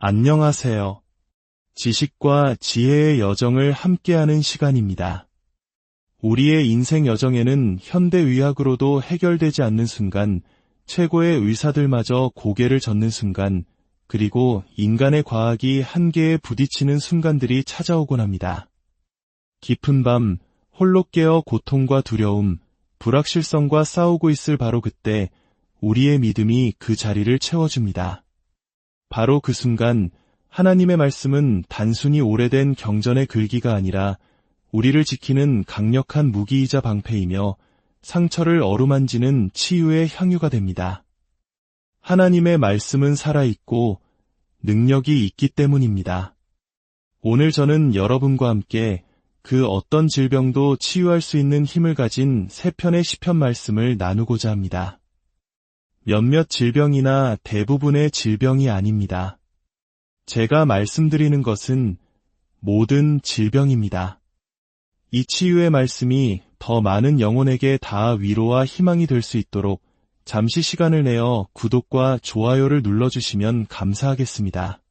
안녕하세요. 지식과 지혜의 여정을 함께하는 시간입니다. 우리의 인생 여정에는 현대의학으로도 해결되지 않는 순간, 최고의 의사들마저 고개를 젓는 순간, 그리고 인간의 과학이 한계에 부딪히는 순간들이 찾아오곤 합니다. 깊은 밤, 홀로 깨어 고통과 두려움, 불확실성과 싸우고 있을 바로 그때, 우리의 믿음이 그 자리를 채워줍니다. 바로 그 순간 하나님의 말씀은 단순히 오래된 경전의 글귀가 아니라 우리를 지키는 강력한 무기이자 방패이며 상처를 어루만지는 치유의 향유가 됩니다. 하나님의 말씀은 살아있고 능력이 있기 때문입니다. 오늘 저는 여러분과 함께 그 어떤 질병도 치유할 수 있는 힘을 가진 세 편의 시편 말씀을 나누고자 합니다. 몇몇 질병이나 대부분의 질병이 아닙니다. 제가 말씀드리는 것은 모든 질병입니다. 이 치유의 말씀이 더 많은 영혼에게 닿아 위로와 희망이 될 수 있도록 잠시 시간을 내어 구독과 좋아요를 눌러주시면 감사하겠습니다.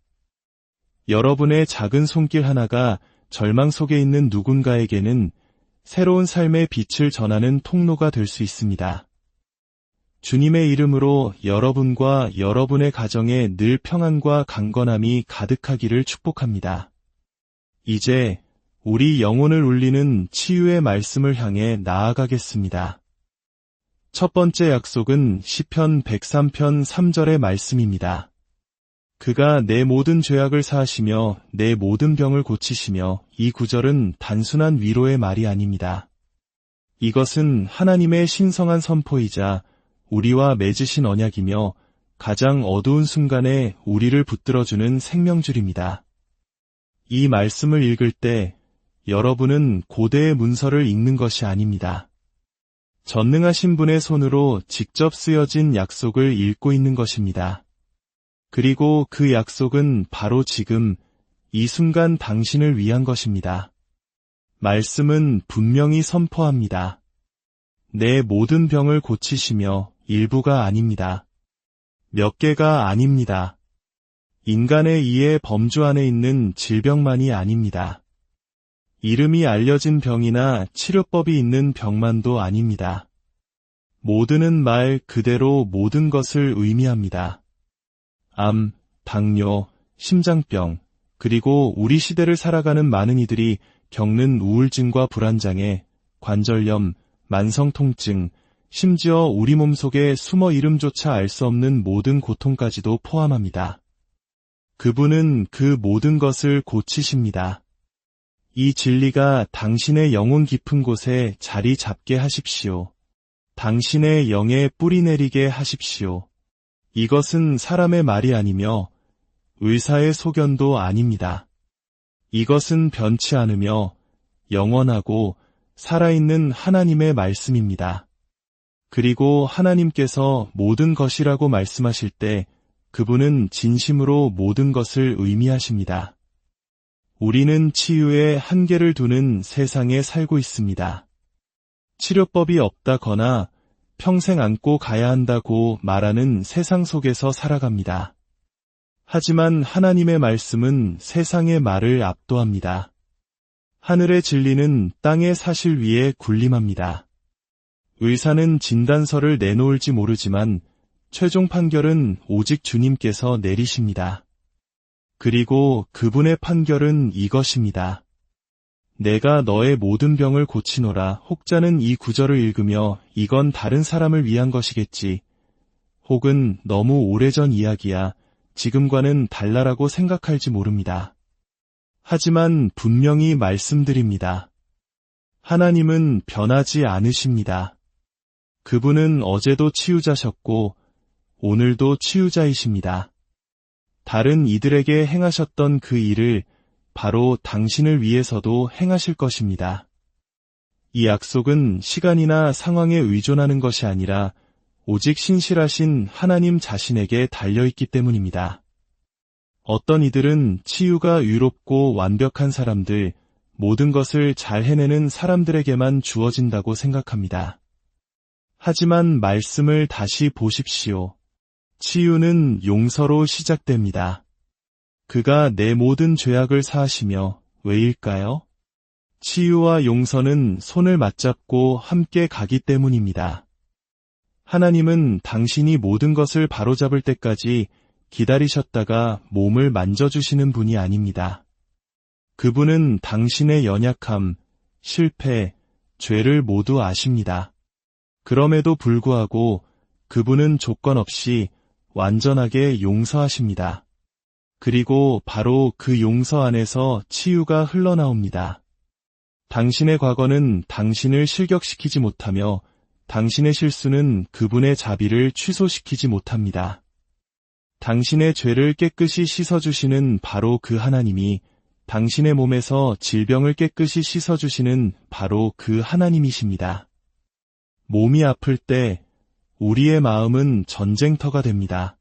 여러분의 작은 손길 하나가 절망 속에 있는 누군가에게는 새로운 삶의 빛을 전하는 통로가 될 수 있습니다. 주님의 이름으로 여러분과 여러분의 가정에 늘 평안과 강건함이 가득하기를 축복합니다. 이제 우리 영혼을 울리는 치유의 말씀을 향해 나아가겠습니다. 첫 번째 약속은 시편 103편 3절의 말씀입니다. 그가 내 모든 죄악을 사하시며 내 모든 병을 고치시며. 이 구절은 단순한 위로의 말이 아닙니다. 이것은 하나님의 신성한 선포이자 우리와 맺으신 언약이며 가장 어두운 순간에 우리를 붙들어주는 생명줄입니다. 이 말씀을 읽을 때 여러분은 고대의 문서를 읽는 것이 아닙니다. 전능하신 분의 손으로 직접 쓰여진 약속을 읽고 있는 것입니다. 그리고 그 약속은 바로 지금 이 순간 당신을 위한 것입니다. 말씀은 분명히 선포합니다. 내 모든 병을 고치시며. 일부가 아닙니다. 몇 개가 아닙니다. 인간의 이해 범주 안에 있는 질병만이 아닙니다. 이름이 알려진 병이나 치료법이 있는 병만도 아닙니다. 모든은 말 그대로 모든 것을 의미합니다. 암, 당뇨, 심장병, 그리고 우리 시대를 살아가는 많은 이들이 겪는 우울증과 불안장애, 관절염, 만성통증, 심지어 우리 몸속에 숨어 이름조차 알 수 없는 모든 고통까지도 포함합니다. 그분은 그 모든 것을 고치십니다. 이 진리가 당신의 영혼 깊은 곳에 자리 잡게 하십시오. 당신의 영에 뿌리 내리게 하십시오. 이것은 사람의 말이 아니며 의사의 소견도 아닙니다. 이것은 변치 않으며 영원하고 살아있는 하나님의 말씀입니다. 그리고 하나님께서 모든 것이라고 말씀하실 때 그분은 진심으로 모든 것을 의미하십니다. 우리는 치유에 한계를 두는 세상에 살고 있습니다. 치료법이 없다거나 평생 안고 가야 한다고 말하는 세상 속에서 살아갑니다. 하지만 하나님의 말씀은 세상의 말을 압도합니다. 하늘의 진리는 땅의 사실 위에 군림합니다. 의사는 진단서를 내놓을지 모르지만 최종 판결은 오직 주님께서 내리십니다. 그리고 그분의 판결은 이것입니다. 내가 너의 모든 병을 고치노라. 혹자는 이 구절을 읽으며 이건 다른 사람을 위한 것이겠지. 혹은 너무 오래전 이야기야. 지금과는 달라라고 생각할지 모릅니다. 하지만 분명히 말씀드립니다. 하나님은 변하지 않으십니다. 그분은 어제도 치유자셨고 오늘도 치유자이십니다. 다른 이들에게 행하셨던 그 일을 바로 당신을 위해서도 행하실 것입니다. 이 약속은 시간이나 상황에 의존하는 것이 아니라 오직 신실하신 하나님 자신에게 달려있기 때문입니다. 어떤 이들은 치유가 의롭고 완벽한 사람들, 모든 것을 잘 해내는 사람들에게만 주어진다고 생각합니다. 하지만 말씀을 다시 보십시오. 치유는 용서로 시작됩니다. 그가 내 모든 죄악을 사하시며 왜일까요? 치유와 용서는 손을 맞잡고 함께 가기 때문입니다. 하나님은 당신이 모든 것을 바로잡을 때까지 기다리셨다가 몸을 만져주시는 분이 아닙니다. 그분은 당신의 연약함, 실패, 죄를 모두 아십니다. 그럼에도 불구하고 그분은 조건 없이 완전하게 용서하십니다. 그리고 바로 그 용서 안에서 치유가 흘러나옵니다. 당신의 과거는 당신을 실격시키지 못하며 당신의 실수는 그분의 자비를 취소시키지 못합니다. 당신의 죄를 깨끗이 씻어주시는 바로 그 하나님이 당신의 몸에서 질병을 깨끗이 씻어주시는 바로 그 하나님이십니다. 몸이 아플 때 우리의 마음은 전쟁터가 됩니다.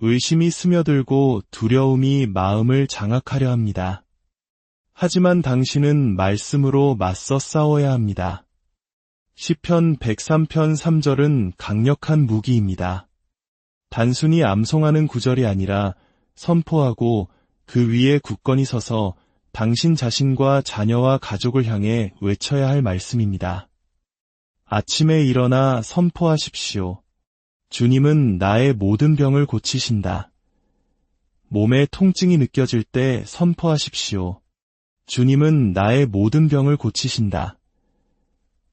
의심이 스며들고 두려움이 마음을 장악하려 합니다. 하지만 당신은 말씀으로 맞서 싸워야 합니다. 시편 103편 3절은 강력한 무기입니다. 단순히 암송하는 구절이 아니라 선포하고 그 위에 굳건히 서서 당신 자신과 자녀와 가족을 향해 외쳐야 할 말씀입니다. 아침에 일어나 선포하십시오. 주님은 나의 모든 병을 고치신다. 몸에 통증이 느껴질 때 선포하십시오. 주님은 나의 모든 병을 고치신다.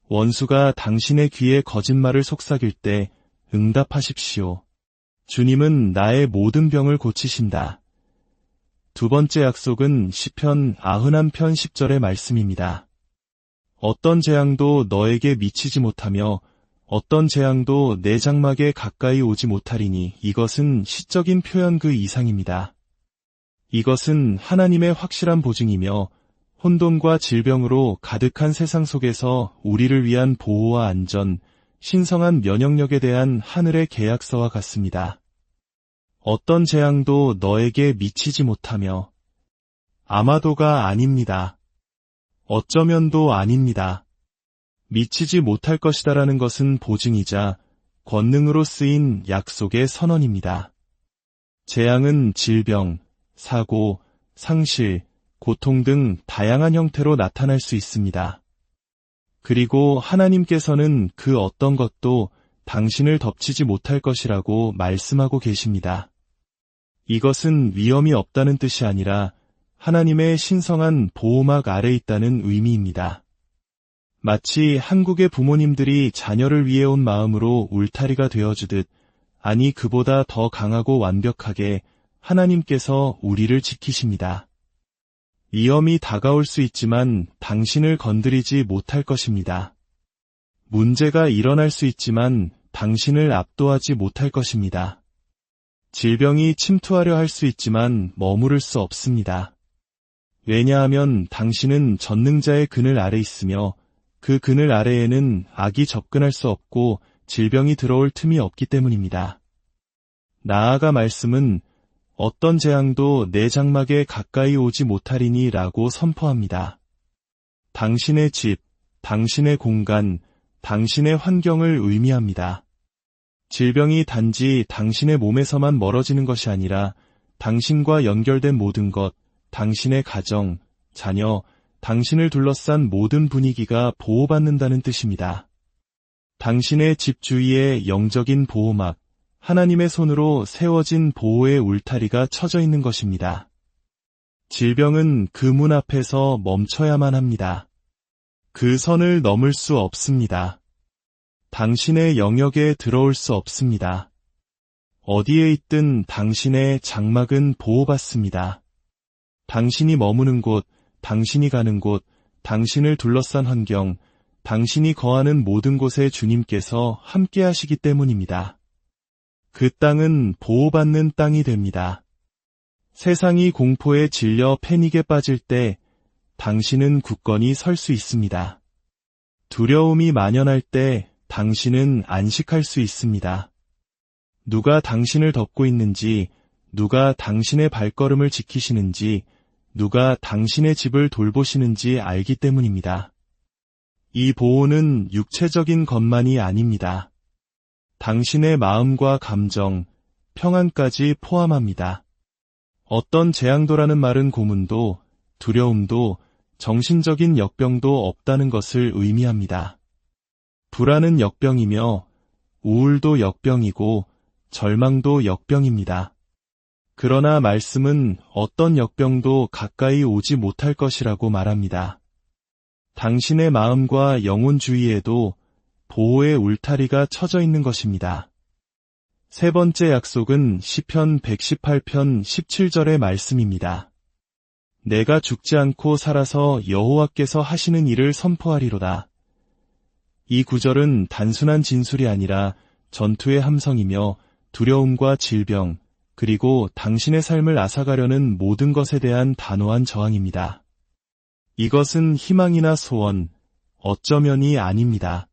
원수가 당신의 귀에 거짓말을 속삭일 때 응답하십시오. 주님은 나의 모든 병을 고치신다. 두 번째 약속은 시편 91편 10절의 말씀입니다. 어떤 재앙도 너에게 미치지 못하며 어떤 재앙도 내 장막에 가까이 오지 못하리니 이것은 시적인 표현 그 이상입니다. 이것은 하나님의 확실한 보증이며 혼돈과 질병으로 가득한 세상 속에서 우리를 위한 보호와 안전, 신성한 면역력에 대한 하늘의 계약서와 같습니다. 어떤 재앙도 너에게 미치지 못하며 아마도가 아닙니다. 어쩌면도 아닙니다. 미치지 못할 것이다라는 것은 보증이자 권능으로 쓰인 약속의 선언입니다. 재앙은 질병, 사고, 상실, 고통 등 다양한 형태로 나타날 수 있습니다. 그리고 하나님께서는 그 어떤 것도 당신을 덮치지 못할 것이라고 말씀하고 계십니다. 이것은 위험이 없다는 뜻이 아니라 하나님의 신성한 보호막 아래 있다는 의미입니다. 마치 한국의 부모님들이 자녀를 위해 온 마음으로 울타리가 되어주듯, 아니 그보다 더 강하고 완벽하게 하나님께서 우리를 지키십니다. 위험이 다가올 수 있지만 당신을 건드리지 못할 것입니다. 문제가 일어날 수 있지만 당신을 압도하지 못할 것입니다. 질병이 침투하려 할 수 있지만 머무를 수 없습니다. 왜냐하면 당신은 전능자의 그늘 아래 있으며 그 그늘 아래에는 악이 접근할 수 없고 질병이 들어올 틈이 없기 때문입니다. 나아가 말씀은 어떤 재앙도 내 장막에 가까이 오지 못하리니 라고 선포합니다. 당신의 집, 당신의 공간, 당신의 환경을 의미합니다. 질병이 단지 당신의 몸에서만 멀어지는 것이 아니라 당신과 연결된 모든 것, 당신의 가정, 자녀, 당신을 둘러싼 모든 분위기가 보호받는다는 뜻입니다. 당신의 집 주위에 영적인 보호막, 하나님의 손으로 세워진 보호의 울타리가 쳐져 있는 것입니다. 질병은 그 문 앞에서 멈춰야만 합니다. 그 선을 넘을 수 없습니다. 당신의 영역에 들어올 수 없습니다. 어디에 있든 당신의 장막은 보호받습니다. 당신이 머무는 곳, 당신이 가는 곳, 당신을 둘러싼 환경, 당신이 거하는 모든 곳에 주님께서 함께 하시기 때문입니다. 그 땅은 보호받는 땅이 됩니다. 세상이 공포에 질려 패닉에 빠질 때 당신은 굳건히 설 수 있습니다. 두려움이 만연할 때 당신은 안식할 수 있습니다. 누가 당신을 덮고 있는지, 누가 당신의 발걸음을 지키시는지, 누가 당신의 집을 돌보시는지 알기 때문입니다. 이 보호는 육체적인 것만이 아닙니다. 당신의 마음과 감정, 평안까지 포함합니다. 어떤 재앙도라는 말은 고문도, 두려움도, 정신적인 역병도 없다는 것을 의미합니다. 불안은 역병이며 우울도 역병이고 절망도 역병입니다. 그러나 말씀은 어떤 역병도 가까이 오지 못할 것이라고 말합니다. 당신의 마음과 영혼 주위에도 보호의 울타리가 쳐져 있는 것입니다. 세 번째 약속은 시편 118편 17절의 말씀입니다. 내가 죽지 않고 살아서 여호와께서 하시는 일을 선포하리로다. 이 구절은 단순한 진술이 아니라 전투의 함성이며 두려움과 질병, 그리고 당신의 삶을 앗아가려는 모든 것에 대한 단호한 저항입니다. 이것은 희망이나 소원, 어쩌면이 아닙니다.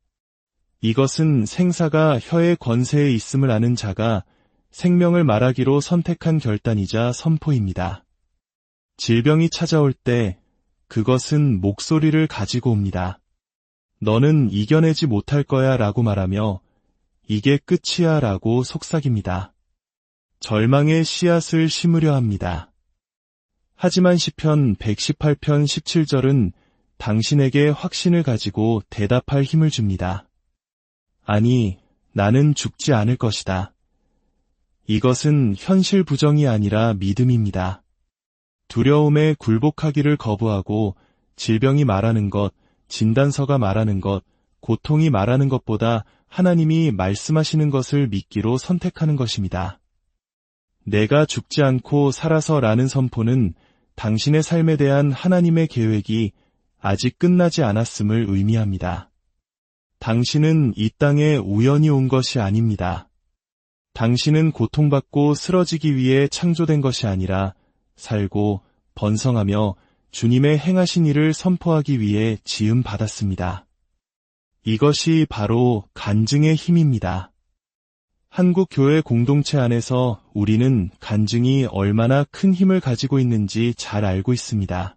이것은 생사가 혀의 권세에 있음을 아는 자가 생명을 말하기로 선택한 결단이자 선포입니다. 질병이 찾아올 때 그것은 목소리를 가지고 옵니다. 너는 이겨내지 못할 거야 라고 말하며 이게 끝이야 라고 속삭입니다. 절망의 씨앗을 심으려 합니다. 하지만 시편 118편 17절은 당신에게 확신을 가지고 대답할 힘을 줍니다. 아니, 나는 죽지 않을 것이다. 이것은 현실 부정이 아니라 믿음입니다. 두려움에 굴복하기를 거부하고 질병이 말하는 것, 진단서가 말하는 것, 고통이 말하는 것보다 하나님이 말씀하시는 것을 믿기로 선택하는 것입니다. 내가 죽지 않고 살아서 라는 선포는 당신의 삶에 대한 하나님의 계획이 아직 끝나지 않았음을 의미합니다. 당신은 이 땅에 우연히 온 것이 아닙니다. 당신은 고통받고 쓰러지기 위해 창조된 것이 아니라 살고 번성하며 주님의 행하신 일을 선포하기 위해 지음받았습니다. 이것이 바로 간증의 힘입니다. 한국 교회 공동체 안에서 우리는 간증이 얼마나 큰 힘을 가지고 있는지 잘 알고 있습니다.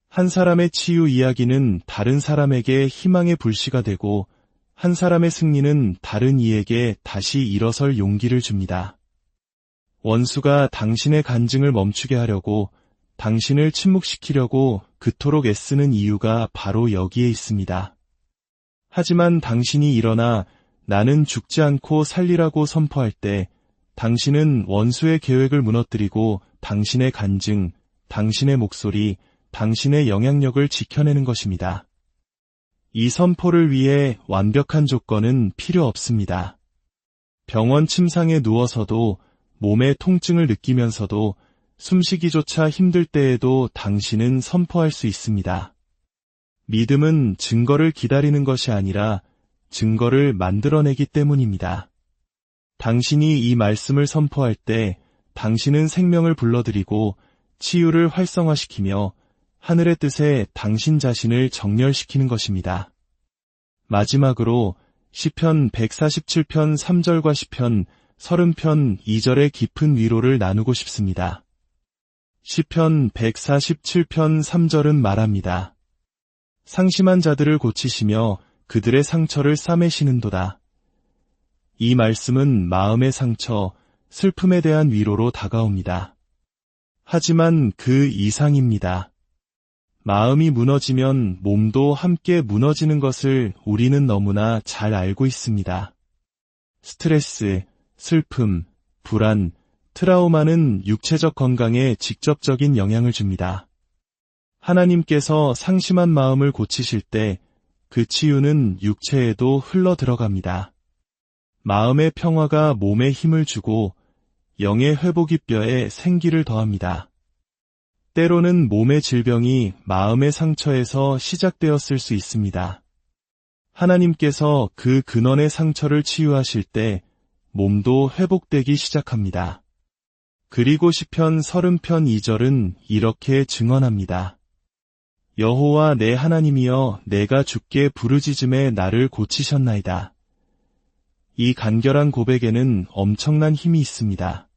한 사람의 치유 이야기는 다른 사람에게 희망의 불씨가 되고 한 사람의 승리는 다른 이에게 다시 일어설 용기를 줍니다. 원수가 당신의 간증을 멈추게 하려고 당신을 침묵시키려고 그토록 애쓰는 이유가 바로 여기에 있습니다. 하지만 당신이 일어나 나는 죽지 않고 살리라고 선포할 때 당신은 원수의 계획을 무너뜨리고 당신의 간증, 당신의 목소리, 당신의 영향력을 지켜내는 것입니다. 이 선포를 위해 완벽한 조건은 필요 없습니다. 병원 침상에 누워서도 몸의 통증을 느끼면서도 숨쉬기조차 힘들 때에도 당신은 선포할 수 있습니다. 믿음은 증거를 기다리는 것이 아니라 증거를 만들어내기 때문입니다. 당신이 이 말씀을 선포할 때 당신은 생명을 불러들이고 치유를 활성화시키며 하늘의 뜻에 당신 자신을 정렬시키는 것입니다. 마지막으로 시편 147편 3절과 시편 30편 2절의 깊은 위로를 나누고 싶습니다. 시편 147편 3절은 말합니다. 상심한 자들을 고치시며 그들의 상처를 싸매시는도다. 이 말씀은 마음의 상처, 슬픔에 대한 위로로 다가옵니다. 하지만 그 이상입니다. 마음이 무너지면 몸도 함께 무너지는 것을 우리는 너무나 잘 알고 있습니다. 스트레스, 슬픔, 불안, 트라우마는 육체적 건강에 직접적인 영향을 줍니다. 하나님께서 상심한 마음을 고치실 때 그 치유는 육체에도 흘러 들어갑니다. 마음의 평화가 몸에 힘을 주고 영의 회복이 뼈에 생기를 더합니다. 때로는 몸의 질병이 마음의 상처에서 시작되었을 수 있습니다. 하나님께서 그 근원의 상처를 치유하실 때 몸도 회복되기 시작합니다. 그리고 시편 30편 2절은 이렇게 증언합니다. 여호와 내 하나님이여 내가 주께 부르짖음에 나를 고치셨나이다. 이 간결한 고백에는 엄청난 힘이 있습니다.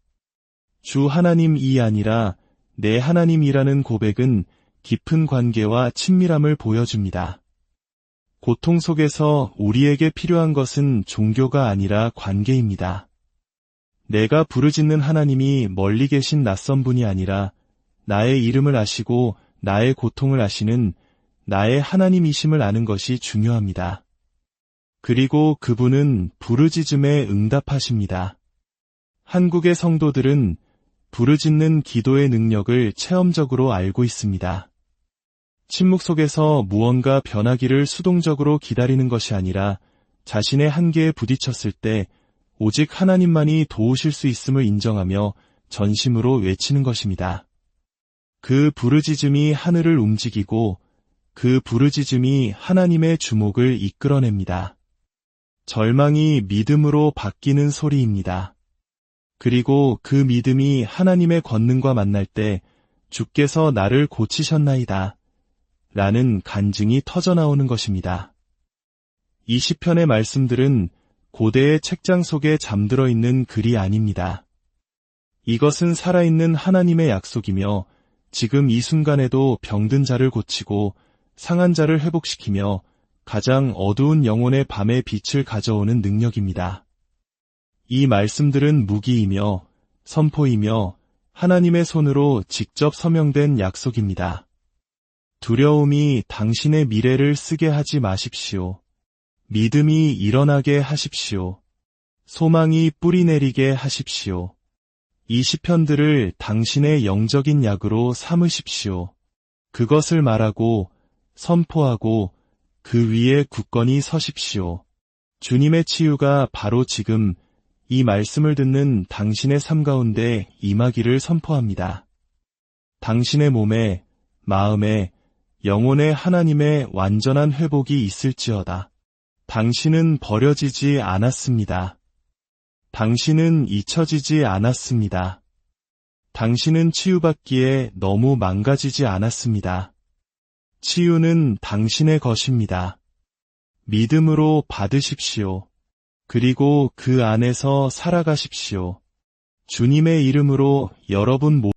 주 하나님이 아니라 내 하나님이라는 고백은 깊은 관계와 친밀함을 보여줍니다. 고통 속에서 우리에게 필요한 것은 종교가 아니라 관계입니다. 내가 부르짖는 하나님이 멀리 계신 낯선 분이 아니라 나의 이름을 아시고 나의 고통을 아시는 나의 하나님이심을 아는 것이 중요합니다. 그리고 그분은 부르짖음에 응답하십니다. 한국의 성도들은 부르짖는 기도의 능력을 체험적으로 알고 있습니다. 침묵 속에서 무언가 변하기를 수동적으로 기다리는 것이 아니라 자신의 한계에 부딪혔을 때 오직 하나님만이 도우실 수 있음을 인정하며 전심으로 외치는 것입니다. 그 부르짖음이 하늘을 움직이고 그 부르짖음이 하나님의 주목을 이끌어냅니다. 절망이 믿음으로 바뀌는 소리입니다. 그리고 그 믿음이 하나님의 권능과 만날 때 주께서 나를 고치셨나이다 라는 간증이 터져나오는 것입니다. 이 시편의 말씀들은 고대의 책장 속에 잠들어 있는 글이 아닙니다. 이것은 살아있는 하나님의 약속이며 지금 이 순간에도 병든 자를 고치고 상한 자를 회복시키며 가장 어두운 영혼의 밤에 빛을 가져오는 능력입니다. 이 말씀들은 무기이며 선포이며 하나님의 손으로 직접 서명된 약속입니다. 두려움이 당신의 미래를 쓰게 하지 마십시오. 믿음이 일어나게 하십시오. 소망이 뿌리내리게 하십시오. 이 시편들을 당신의 영적인 약으로 삼으십시오. 그것을 말하고 선포하고 그 위에 굳건히 서십시오. 주님의 치유가 바로 지금 이 말씀을 듣는 당신의 삶 가운데 임하기를 선포합니다. 당신의 몸에, 마음에, 영혼에 하나님의 완전한 회복이 있을지어다. 당신은 버려지지 않았습니다. 당신은 잊혀지지 않았습니다. 당신은 치유받기에 너무 망가지지 않았습니다. 치유는 당신의 것입니다. 믿음으로 받으십시오. 그리고 그 안에서 살아가십시오. 주님의 이름으로 여러분